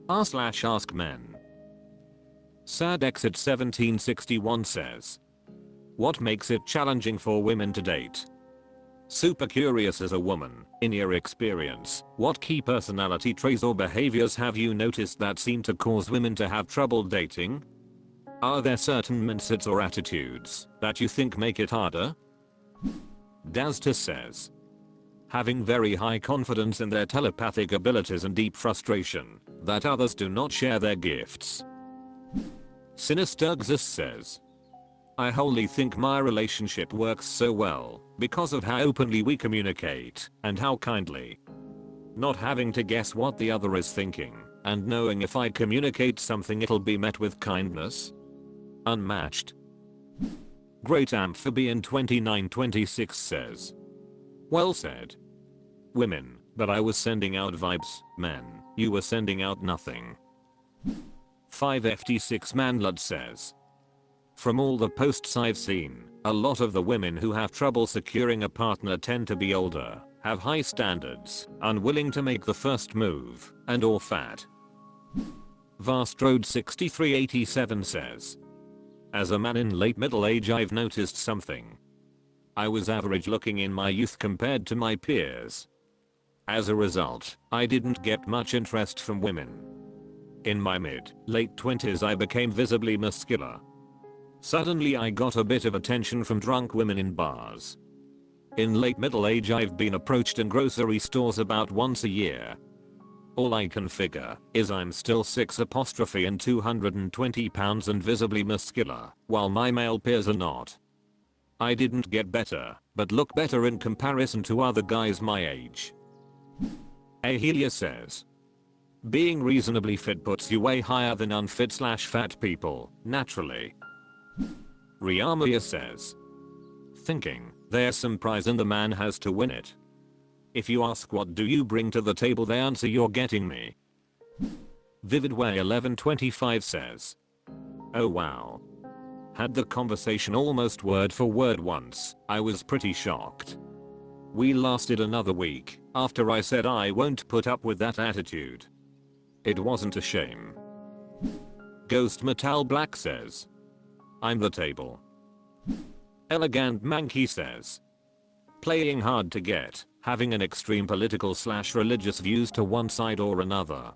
r/AskMen. Sad Exit 1761 says, what makes it challenging for women to date? Super curious as a woman, in your experience, what key personality traits or behaviors have you noticed that seem to cause women to have trouble dating? Are there certain mindsets or attitudes that you think make it harder? Dazta says, having very high confidence in their telepathic abilities and deep frustration that others do not share their gifts. Sinisturgzus says, I wholly think my relationship works so well because of how openly we communicate and how kindly. Not having to guess what the other is thinking and knowing if I communicate something it'll be met with kindness. Unmatched. Great Amphibian 2926 says, well said. Women, but I was sending out vibes, men, you were sending out nothing. 5FT6 Manlud says, from all the posts I've seen, a lot of the women who have trouble securing a partner tend to be older, have high standards, unwilling to make the first move, and or fat. Vastroad 6387 says, as a man in late middle age I've noticed something. I was average looking in my youth compared to my peers. As a result, I didn't get much interest from women. In my mid-late 20s I became visibly muscular. Suddenly I got a bit of attention from drunk women in bars. In late middle age I've been approached in grocery stores about once a year. All I can figure is I'm still 6' and 220 pounds and visibly muscular, while my male peers are not. I didn't get better, but look better in comparison to other guys my age. Ahelia says, being reasonably fit puts you way higher than unfit/fat people, naturally. Riamia says, thinking, there's some prize and the man has to win it. If you ask what do you bring to the table they answer you're getting me. Vividway 1125 says, oh wow. Had the conversation almost word for word once, I was pretty shocked. We lasted another week after I said I won't put up with that attitude. It wasn't a shame. Ghost Metal Black says, I'm the table. Elegant Mankey says, playing hard to get, having an extreme political/religious views to one side or another.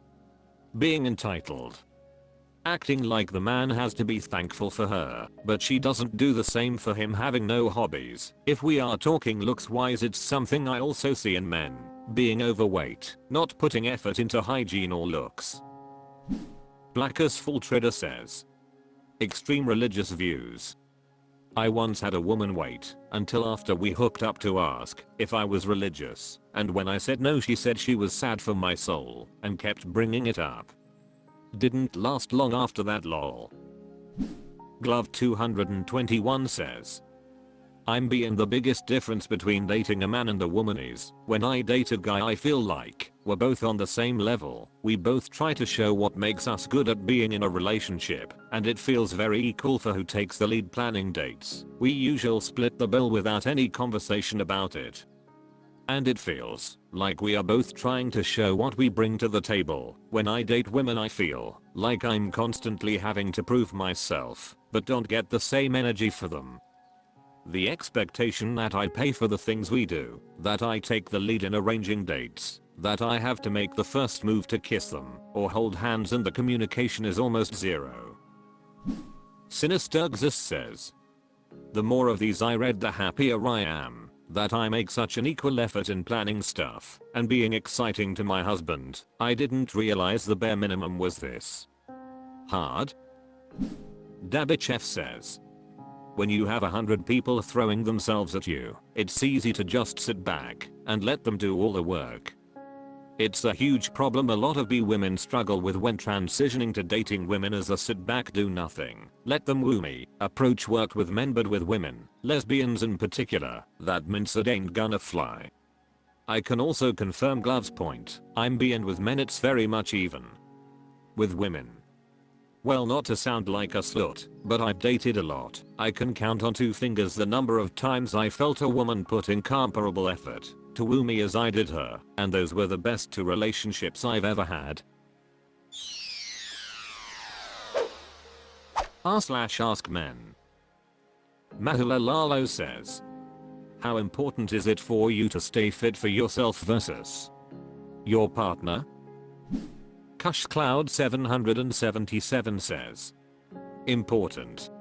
Being entitled. Acting like the man has to be thankful for her, but she doesn't do the same for him, having no hobbies. If we are talking looks wise it's something I also see in men. Being overweight, not putting effort into hygiene or looks. Blackest Full Trader says, extreme religious views. I once had a woman wait until after we hooked up to ask if I was religious, and when I said no she said she was sad for my soul and kept bringing it up. Didn't last long after that lol. Glove 221 says, I'm being the biggest difference between dating a man and a woman is, when I date a guy I feel like we're both on the same level, we both try to show what makes us good at being in a relationship, and it feels very equal for who takes the lead planning dates. We usually split the bill without any conversation about it. And it feels like we are both trying to show what we bring to the table. When I date women I feel like I'm constantly having to prove myself, but don't get the same energy for them. The expectation that I pay for the things we do, that I take the lead in arranging dates, that I have to make the first move to kiss them or hold hands, and the communication is almost zero. Sinisturgzus says, the more of these I read the happier I am that I make such an equal effort in planning stuff and being exciting to my husband. I didn't realize the bare minimum was this hard. Dabichef says, when you have 100 people throwing themselves at you, it's easy to just sit back and let them do all the work. It's a huge problem a lot of women struggle with when transitioning to dating women as a sit back do nothing, let them woo me approach. Worked with men but with women, lesbians in particular, that mindset ain't gonna fly. I can also confirm Glove's point, I'm being with men it's very much even. With women, well, not to sound like a slut, but I've dated a lot. I can count on two fingers the number of times I felt a woman put incomparable effort to woo me as I did her, and those were the best two relationships I've ever had. r/AskMen. Mahula Lalo says, how important is it for you to stay fit for yourself versus your partner? Kush Cloud 777 says, important.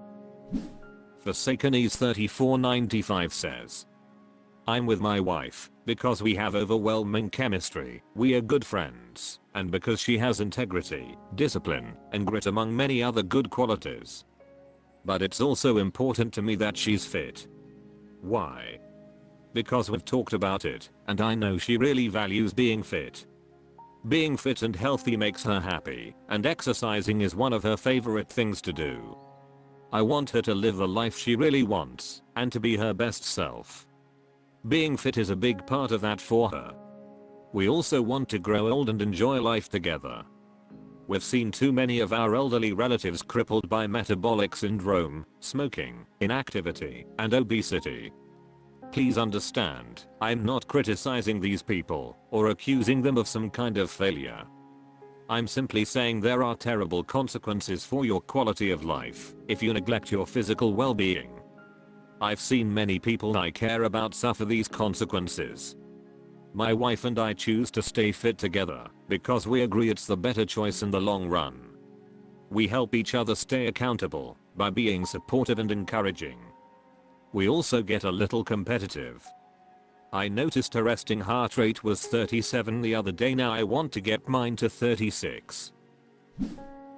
Forsakenese 3495 says, I'm with my wife because we have overwhelming chemistry, we are good friends, and because she has integrity, discipline, and grit among many other good qualities. But it's also important to me that she's fit. Why? Because we've talked about it, and I know she really values being fit. Being fit and healthy makes her happy, and exercising is one of her favorite things to do. I want her to live the life she really wants, and to be her best self. Being fit is a big part of that for her. We also want to grow old and enjoy life together. We've seen too many of our elderly relatives crippled by metabolic syndrome, smoking, inactivity, and obesity. Please understand, I'm not criticizing these people or accusing them of some kind of failure. I'm simply saying there are terrible consequences for your quality of life if you neglect your physical well-being. I've seen many people I care about suffer these consequences. My wife and I choose to stay fit together because we agree it's the better choice in the long run. We help each other stay accountable by being supportive and encouraging. We also get a little competitive. I noticed her resting heart rate was 37 the other day, now I want to get mine to 36.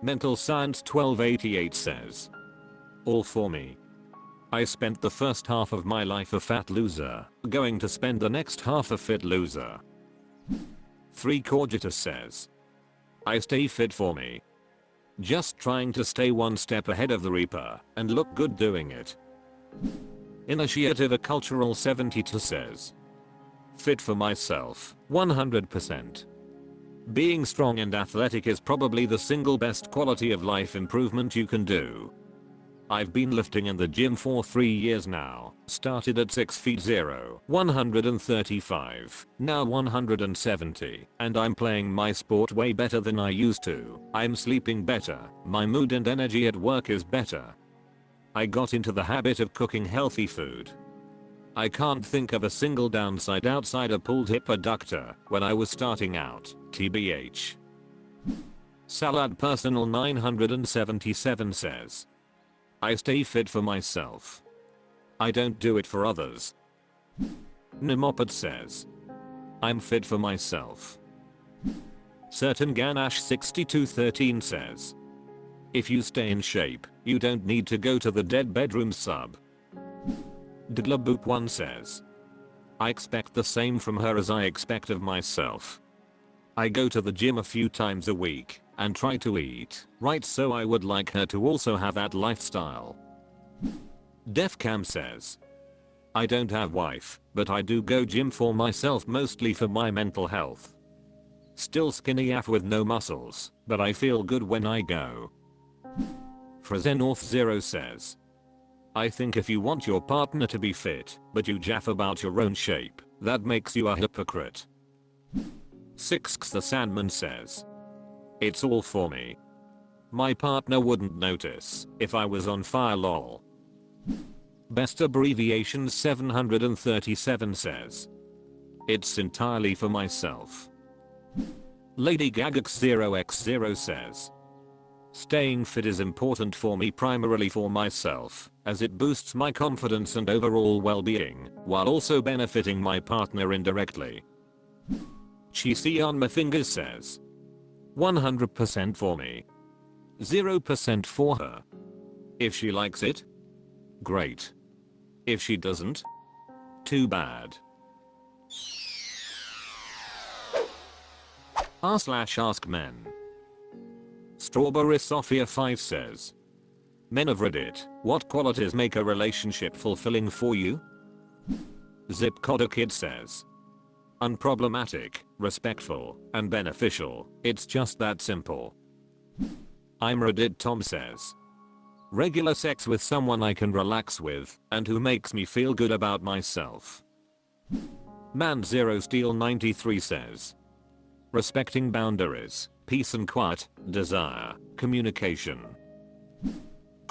Mental Science 1288 says, all for me. I spent the first half of my life a fat loser, going to spend the next half a fit loser. 3 Corgitus says, I stay fit for me. Just trying to stay one step ahead of the Reaper and look good doing it. Initiative a Cultural 72 says, fit for myself, 100%. Being strong and athletic is probably the single best quality of life improvement you can do. I've been lifting in the gym for 3 years now, started at 6 feet 0, 135, now 170, and I'm playing my sport way better than I used to. I'm sleeping better, my mood and energy at work is better. I got into the habit of cooking healthy food. I can't think of a single downside outside a pulled hip adductor when I was starting out, TBH. Salad Personal 977 says, I stay fit for myself. I don't do it for others. Nimopad says, I'm fit for myself. Certain Ganache 6213 says, if you stay in shape, you don't need to go to the dead bedroom sub. Dglaboop1 says, I expect the same from her as I expect of myself. I go to the gym a few times a week and try to eat right, so I would like her to also have that lifestyle. Defcam says, I don't have wife, but I do go gym for myself, mostly for my mental health. Still skinny AF with no muscles, but I feel good when I go. Frazenorth0 says, I think if you want your partner to be fit, but you jaff about your own shape, that makes you a hypocrite. Sixx the Sandman says, it's all for me. My partner wouldn't notice if I was on fire lol. Best abbreviation 737 says, it's entirely for myself. Lady Gagax 0x0 says, staying fit is important for me, primarily for myself, as it boosts my confidence and overall well-being, while also benefiting my partner indirectly. Cheesy on my fingers says, 100% for me. 0% for her. If she likes it, great. If she doesn't, too bad. r/AskMen. Strawberry Sophia 5 says, men of Reddit, what qualities make a relationship fulfilling for you? Zipcoder Kid says, unproblematic, respectful, and beneficial. It's just that simple. I'm Reddit Tom says, regular sex with someone I can relax with and who makes me feel good about myself. Man Zero Steel 93 says, respecting boundaries, peace and quiet, desire, communication.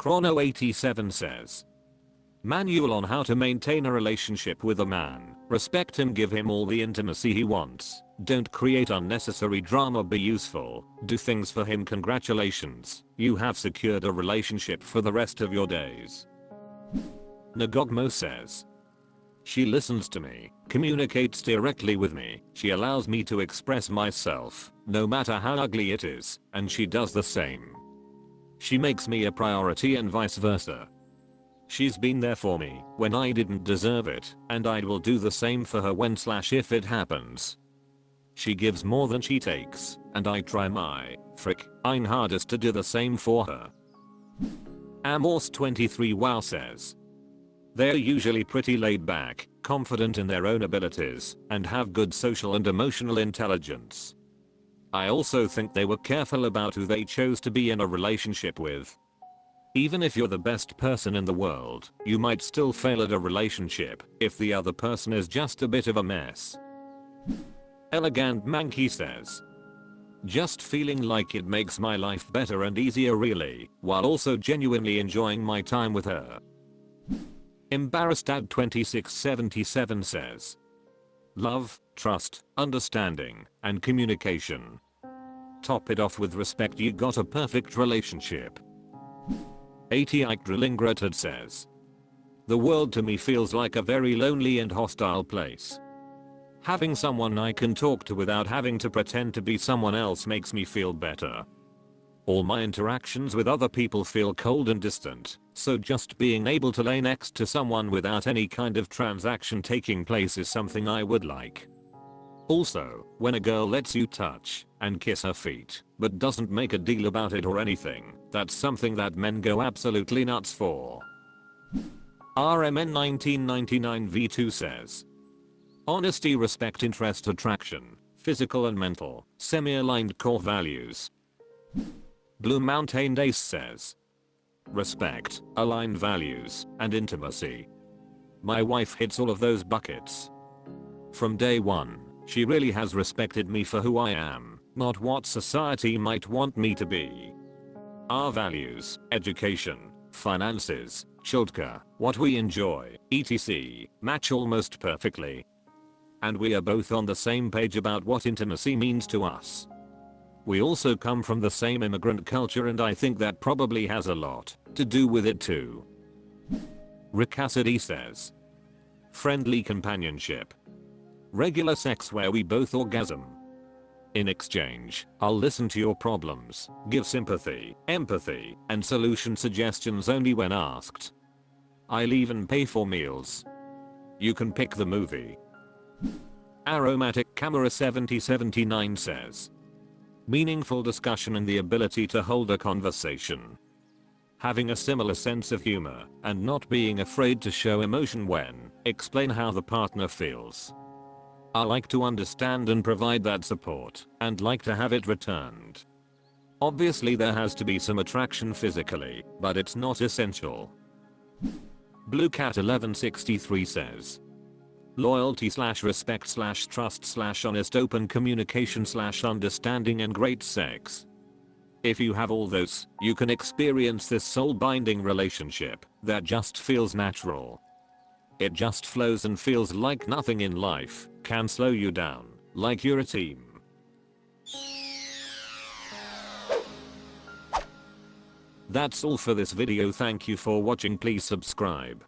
Chrono87 says, manual on how to maintain a relationship with a man. Respect him, give him all the intimacy he wants. Don't create unnecessary drama, be useful. Do things for him. Congratulations, you have secured a relationship for the rest of your days. Nagogmo says, she listens to me, communicates directly with me, she allows me to express myself, no matter how ugly it is, and she does the same. She makes me a priority and vice versa. She's been there for me when I didn't deserve it, and I will do the same for her when/if it happens. She gives more than she takes, and I try my frickin' hardest to do the same for her. Amorse23 wow says, they're usually pretty laid back, confident in their own abilities, and have good social and emotional intelligence. I also think they were careful about who they chose to be in a relationship with. Even if you're the best person in the world, you might still fail at a relationship if the other person is just a bit of a mess. Elegant Mankey says, just feeling like it makes my life better and easier really, while also genuinely enjoying my time with her. Embarrassed at 2677 says, love, trust, understanding, and communication. Top it off with respect, you got a perfect relationship. 88 Drillingratted says, the world to me feels like a very lonely and hostile place. Having someone I can talk to without having to pretend to be someone else makes me feel better. All my interactions with other people feel cold and distant, so just being able to lay next to someone without any kind of transaction taking place is something I would like. Also, when a girl lets you touch and kiss her feet, but doesn't make a deal about it or anything, that's something that men go absolutely nuts for. RMN 1999 V2 says, honesty, respect, interest, attraction, physical and mental, semi-aligned core values. Blue Mountain Ace says, respect, aligned values, and intimacy. My wife hits all of those buckets. From day one, she really has respected me for who I am, not what society might want me to be. Our values, education, finances, childcare, what we enjoy, etc. match almost perfectly. And we are both on the same page about what intimacy means to us. We also come from the same immigrant culture, and I think that probably has a lot to do with it too. Rick Cassidy says, friendly companionship. Regular sex where we both orgasm. In exchange, I'll listen to your problems, give sympathy, empathy, and solution suggestions only when asked. I'll even pay for meals. You can pick the movie. Aromatic Camera 7079 says, meaningful discussion and the ability to hold a conversation. Having a similar sense of humor and not being afraid to show emotion when explain how the partner feels. I like to understand and provide that support and like to have it returned. Obviously there has to be some attraction physically, but it's not essential. Blue Cat 1163 says, loyalty/respect/trust/honest open communication/understanding and great sex. If you have all those, you can experience this soul-binding relationship that just feels natural. It just flows and feels like nothing in life can slow you down, like you're a team. That's all for this video. Thank you for watching. Please subscribe.